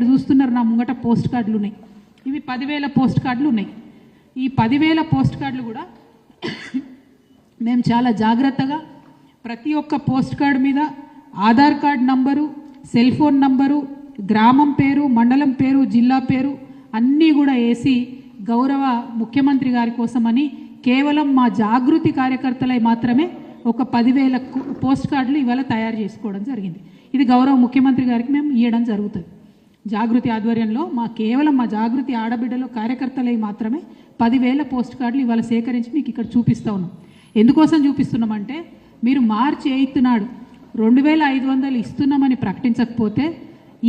ఇక్కడ చూస్తున్నారు నా ముంగట పోస్ట్ కార్డులు ఉన్నాయి. ఇవి 10,000 పోస్ట్ కార్డులు ఉన్నాయి. ఈ 10,000 పోస్ట్ కార్డులు కూడా మేము చాలా జాగ్రత్తగా ప్రతి ఒక్క పోస్ట్ కార్డు మీద Aadhaar card number, cell phone number, గ్రామం పేరు, మండలం పేరు, జిల్లా పేరు అన్నీ కూడా వేసి గౌరవ ముఖ్యమంత్రి గారి కోసమని కేవలం మా జాగృతి కార్యకర్తలై మాత్రమే ఒక 10,000 పోస్ట్ కార్డులు ఇవాళ తయారు చేసుకోవడం జరిగింది. ఇది గౌరవ ముఖ్యమంత్రి గారికి మేము ఇవ్వడం జరుగుతుంది. జాగృతి ఆధ్వర్యంలో కేవలం మా జాగృతి ఆడబిడ్డలో కార్యకర్తలై మాత్రమే 10,000 పోస్ట్ కార్డులు ఇవాళ సేకరించి మీకు ఇక్కడ చూపిస్తూ ఉన్నాం. ఎందుకోసం చూపిస్తున్నామంటే మీరు మార్చి 8 నాడు 2,500 ఇస్తున్నామని ప్రకటించకపోతే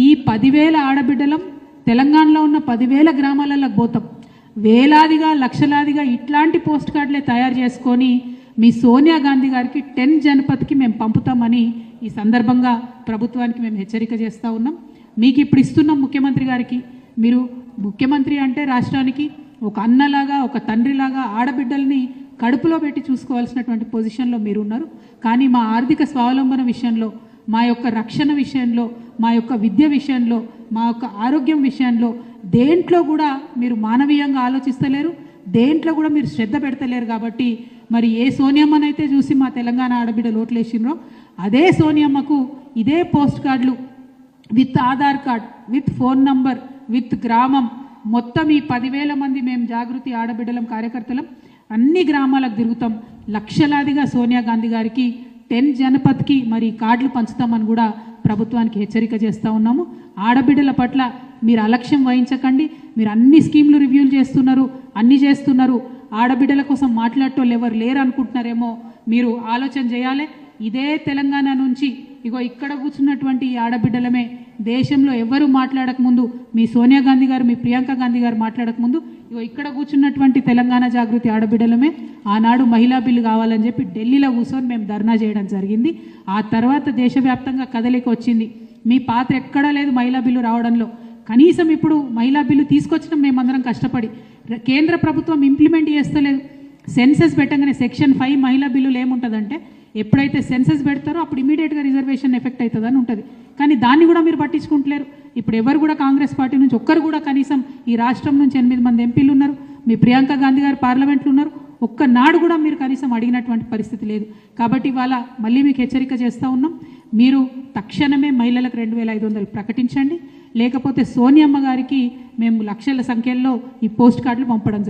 ఈ 10,000 ఆడబిడ్డలం తెలంగాణలో ఉన్న 10,000 గ్రామాలలో పోతాం. వేలాదిగా లక్షలాదిగా ఇట్లాంటి పోస్ట్ కార్డులే తయారు చేసుకొని మీ సోనియా గాంధీ గారికి 10 జనపథ్కి మేము పంపుతామని ఈ సందర్భంగా ప్రభుత్వానికి మేము హెచ్చరిక చేస్తూ ఉన్నాం. మీకు ఇప్పుడు ఇస్తున్నాం ముఖ్యమంత్రి గారికి. మీరు ముఖ్యమంత్రి అంటే రాష్ట్రానికి ఒక అన్నలాగా, ఒక తండ్రిలాగా ఆడబిడ్డల్ని కడుపులో పెట్టి చూసుకోవాల్సినటువంటి పొజిషన్లో మీరు ఉన్నారు. కానీ మా ఆర్థిక స్వావలంబన విషయంలో, మా యొక్క రక్షణ విషయంలో, మా యొక్క విద్య విషయంలో, మా యొక్క ఆరోగ్యం విషయంలో దేంట్లో కూడా మీరు మానవీయంగా ఆలోచిస్తలేరు, దేంట్లో కూడా మీరు శ్రద్ధ పెడతలేరు. కాబట్టి మరి ఏ సోనియమ్మనైతే చూసి మా తెలంగాణ ఆడబిడ్డలు ఓట్లేసినరో అదే సోనియమ్మకు ఇదే పోస్ట్ కార్డులు with Aadhaar card, with phone number, with గ్రామం మొత్తం ఈ 10,000 మంది మేము జాగృతి ఆడబిడ్డలం కార్యకర్తలం అన్ని గ్రామాలకు తిరుగుతాం. లక్షలాదిగా సోనియా గాంధీ గారికి 10 జనపథ్కి మరి కార్డులు పంచుతామని కూడా ప్రభుత్వానికి హెచ్చరిక చేస్తూ ఉన్నాము. ఆడబిడ్డల పట్ల మీరు అలక్ష్యం వహించకండి. మీరు అన్ని స్కీమ్లు రివ్యూలు చేస్తున్నారు, అన్ని చేస్తున్నారు. ఆడబిడ్డల కోసం మాట్లాడేటోళ్ళు ఎవరు లేరు అనుకుంటున్నారేమో. మీరు ఆలోచన చేయాలి. ఇదే తెలంగాణ నుంచి ఇగో ఇక్కడ కూర్చున్నటువంటి ఈ ఆడబిడ్డలమే దేశంలో ఎవరు మాట్లాడకముందు మీ సోనియా గాంధీ గారు, మీ ప్రియాంక గాంధీ గారు మాట్లాడకముందు ఇగో ఇక్కడ కూర్చున్నటువంటి తెలంగాణ జాగృతి ఆడబిడ్డలమే ఆనాడు మహిళా బిల్లు కావాలని చెప్పి ఢిల్లీలో కూర్చొని మేము ధర్నా చేయడం జరిగింది. ఆ తర్వాత దేశవ్యాప్తంగా కదలిక వచ్చింది. మీ పాత్ర ఎక్కడా లేదు మహిళా బిల్లు రావడంలో. కనీసం ఇప్పుడు మహిళా బిల్లు తీసుకొచ్చినాం మేమందరం కష్టపడి. కేంద్ర ప్రభుత్వం ఇంప్లిమెంట్ చేస్తలేదు. సెన్సెస్ పెట్టగానే సెక్షన్ 5 మహిళా బిల్లులు ఏముంటుందంటే ఎప్పుడైతే సెన్సెస్ పెడతారో అప్పుడు ఇమీడియట్గా రిజర్వేషన్ ఎఫెక్ట్ అవుతుందని ఉంటుంది. కానీ దాన్ని కూడా మీరు పట్టించుకుంటలేరు. ఇప్పుడు ఎవరు కూడా కాంగ్రెస్ పార్టీ నుంచి ఒక్కరు కూడా కనీసం ఈ రాష్ట్రం నుంచి 8 మంది ఎంపీలు ఉన్నారు, మీ ప్రియాంక గాంధీ గారు పార్లమెంట్లో ఉన్నారు, ఒక్కనాడు కూడా మీరు కనీసం అడిగినటువంటి పరిస్థితి లేదు. కాబట్టి ఇవాళ మళ్ళీ మీకు హెచ్చరిక చేస్తూ ఉన్నాం. మీరు తక్షణమే మహిళలకు 2,500 ప్రకటించండి. లేకపోతే సోనియమ్మ గారికి మేము లక్షల సంఖ్యలో ఈ పోస్ట్ కార్డులు పంపడం జరుగుతుంది.